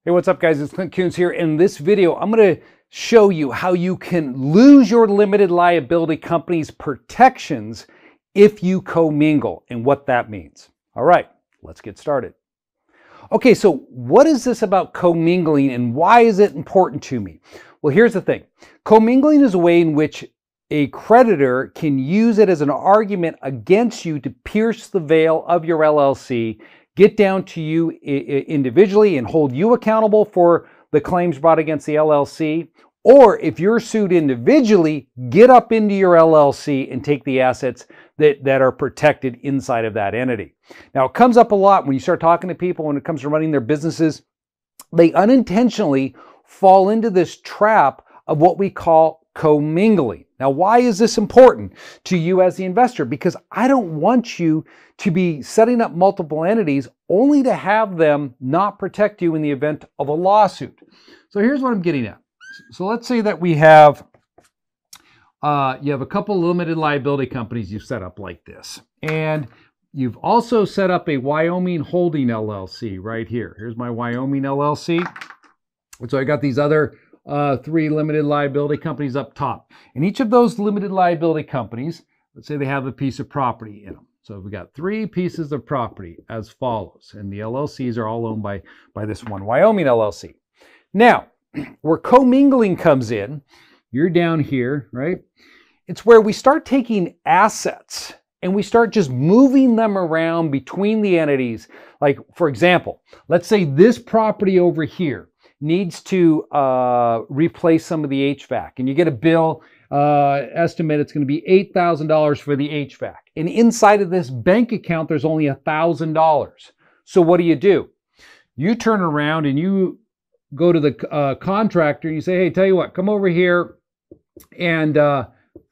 Hey, what's up, guys? It's Clint Coons here. In this video, I'm going to show you how you can lose your limited liability company's protections if you commingle and what that means. All right, let's get started. Okay, so what is this about commingling and why is it important to me? Well, here's the thing. Commingling is a way in which a creditor can use it as an argument against you to pierce the veil of your LLC, get down to you individually and hold you accountable for the claims brought against the LLC. Or if you're sued individually, get up into your LLC and take the assets that are protected inside of that entity. Now, it comes up a lot when you start talking to people when it comes to running their businesses. They unintentionally fall into this trap of what we call commingling. Now, why is this important to you as the investor? Because I don't want you to be setting up multiple entities only to have them not protect you in the event of a lawsuit. So here's what I'm getting at. So let's say that we have, you have a couple limited liability companies you've set up like this. And you've also set up a Wyoming Holding LLC right here. Here's my Wyoming LLC. And so I got these other three limited liability companies up top. And each of those limited liability companies, let's say they have a piece of property in them. So we got three pieces of property as follows. And the LLCs are all owned by this one Wyoming LLC. Now, where commingling comes in, you're down here, right? It's where we start taking assets and we start just moving them around between the entities. Like, for example, let's say this property over here needs to replace some of the HVAC, and you get a bill, estimate it's going to be $8,000 for the HVAC. And inside of this bank account, there's only $1,000. So what do? You turn around and you go to the contractor and you say, hey, tell you what, come over here and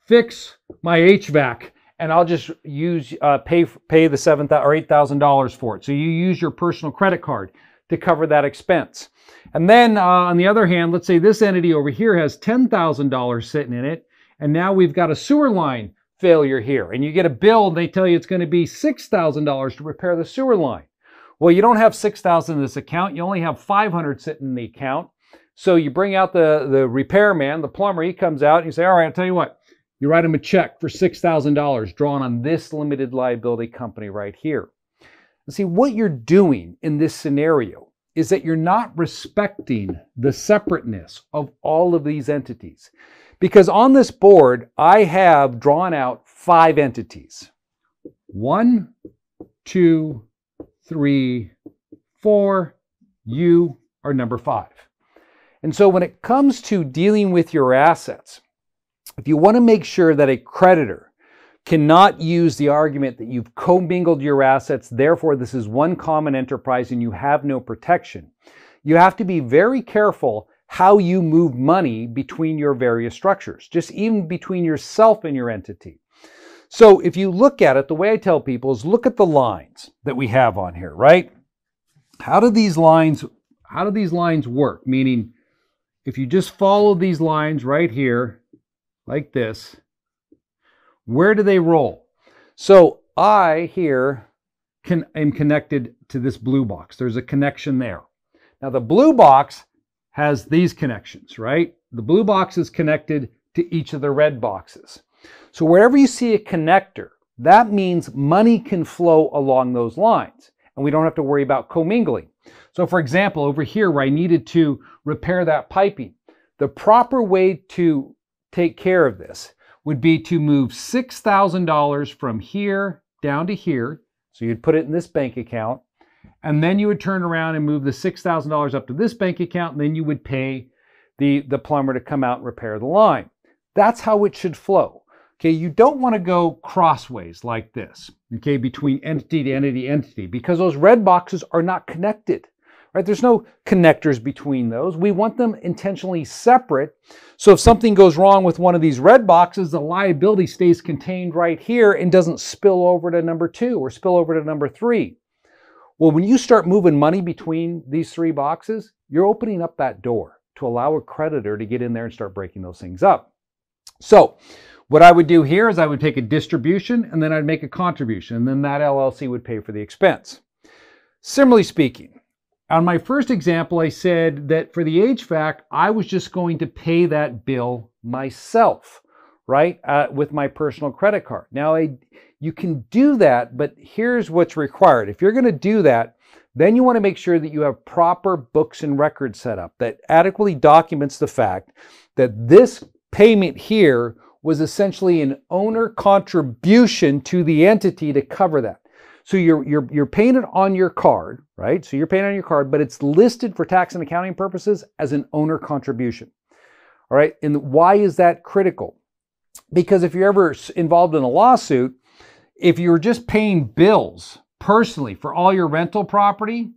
fix my HVAC, and I'll just use pay the $7,000 or $8,000 for it. So you use your personal credit card to cover that expense. And then on the other hand, let's say this entity over here has $10,000 sitting in it, and now we've got a sewer line failure here, and you get a bill and they tell you it's going to be $6,000 to repair the sewer line. Well, you don't have $6,000 in this account, you only have $500 sitting in the account. So you bring out the repairman, the plumber, he comes out and you say, all right, I'll tell you what, you write him a check for $6,000 drawn on this limited liability company right here. And see, what you're doing in this scenario is that you're not respecting the separateness of all of these entities. Because on this board, I have drawn out 5 entities. 1, 2, 3, 4, you are number 5. And so when it comes to dealing with your assets, if you want to make sure that a creditor cannot use the argument that you've commingled your assets, therefore this is one common enterprise and you have no protection, you have to be very careful how you move money between your various structures, just even between yourself and your entity. So if you look at it, the way I tell people is look at the lines that we have on here, right? How do these lines work? Meaning, if you just follow these lines right here, like this, where do they roll? So I here am connected to this blue box. There's a connection there. Now the blue box has these connections, right? The blue box is connected to each of the red boxes. So wherever you see a connector, that means money can flow along those lines, and we don't have to worry about commingling. So for example, over here where I needed to repair that piping, the proper way to take care of this would be to move $6,000 from here down to here. So you'd put it in this bank account, and then you would turn around and move the $6,000 up to this bank account, and then you would pay the plumber to come out and repair the line. That's how it should flow. Okay, you don't want to go crossways like this, okay, between entity to entity, because those red boxes are not connected, right? There's no connectors between those. We want them intentionally separate. So if something goes wrong with one of these red boxes, the liability stays contained right here and doesn't spill over to number 2 or spill over to number 3. Well, when you start moving money between these 3 boxes, you're opening up that door to allow a creditor to get in there and start breaking those things up. So what I would do here is I would take a distribution and then I'd make a contribution, and then that LLC would pay for the expense. Similarly speaking, On my first example, I said that for the HVAC, I was just going to pay that bill myself, right, with my personal credit card. Now, you can do that, but here's what's required. If you're going to do that, then you want to make sure that you have proper books and records set up that adequately documents the fact that this payment here was essentially an owner contribution to the entity to cover that. So you're paying it on your card, right? So you're paying it on your card, but it's listed for tax and accounting purposes as an owner contribution. All right, and why is that critical? Because if you're ever involved in a lawsuit, if you're just paying bills personally for all your rental property,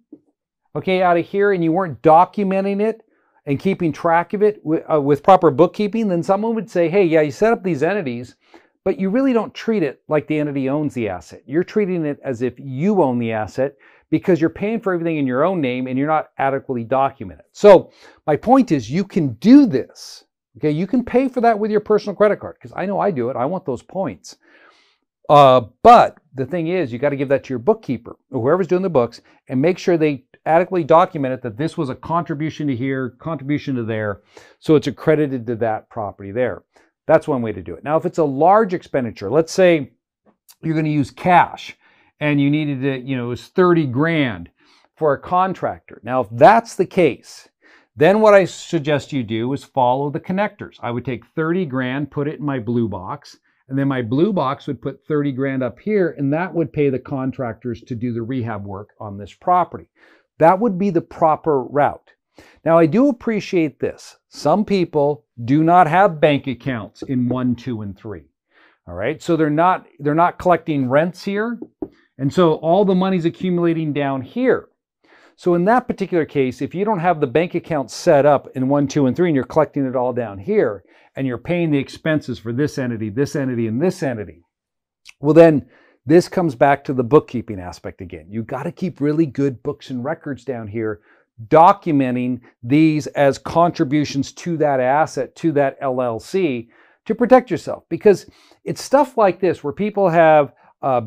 okay, out of here, and you weren't documenting it and keeping track of it with proper bookkeeping, then someone would say, hey, yeah, you set up these entities, but you really don't treat it like the entity owns the asset. You're treating it as if you own the asset because you're paying for everything in your own name and you're not adequately documented. So my point is you can do this. Okay, you can pay for that with your personal credit card because I know I do it. I want those points. But the thing is, you got to give that to your bookkeeper or whoever's doing the books and make sure they adequately document it that this was a contribution to here, contribution to there, so it's accredited to that property there. That's one way to do it. Now, if it's a large expenditure, let's say you're going to use cash and you needed it, it was 30 grand for a contractor. Now, if that's the case, then what I suggest you do is follow the connectors. I would take 30 grand, put it in my blue box, and then my blue box would put 30 grand up here, and that would pay the contractors to do the rehab work on this property. That would be the proper route. Now, I do appreciate this. Some people do not have bank accounts in 1, 2, and 3. All right, so they're not collecting rents here, and so all the money's accumulating down here. So in that particular case, if you don't have the bank account set up in 1, 2, and 3, and you're collecting it all down here, and you're paying the expenses for this entity, and this entity, well then this comes back to the bookkeeping aspect again. You got to keep really good books and records down here, documenting these as contributions to that asset, to that LLC, to protect yourself. Because it's stuff like this where people have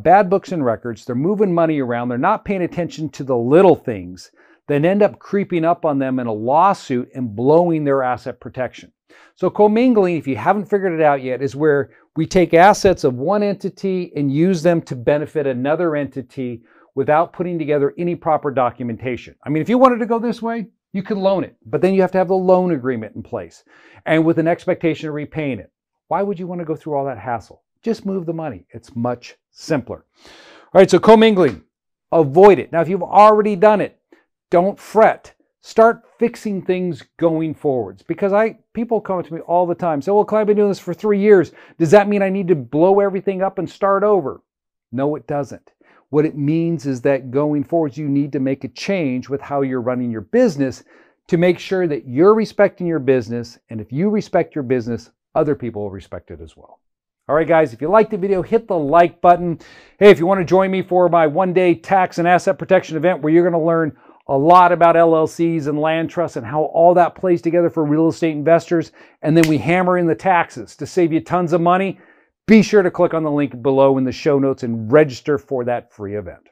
bad books and records, they're moving money around, they're not paying attention to the little things, then end up creeping up on them in a lawsuit and blowing their asset protection. So commingling, if you haven't figured it out yet, is where we take assets of one entity and use them to benefit another entity without putting together any proper documentation. I mean, if you wanted to go this way, you could loan it, but then you have to have the loan agreement in place and with an expectation of repaying it. Why would you want to go through all that hassle? Just move the money. It's much simpler. All right, so commingling, avoid it. Now, if you've already done it, don't fret. Start fixing things going forwards, because people come to me all the time, say, well, Clay, I've been doing this for 3 years. Does that mean I need to blow everything up and start over? No, it doesn't. What it means is that going forwards, you need to make a change with how you're running your business to make sure that you're respecting your business. And if you respect your business, other people will respect it as well. All right, guys, if you liked the video, hit the like button. Hey, if you want to join me for my one-day tax and asset protection event where you're going to learn a lot about LLCs and land trusts and how all that plays together for real estate investors, and then we hammer in the taxes to save you tons of money, be sure to click on the link below in the show notes and register for that free event.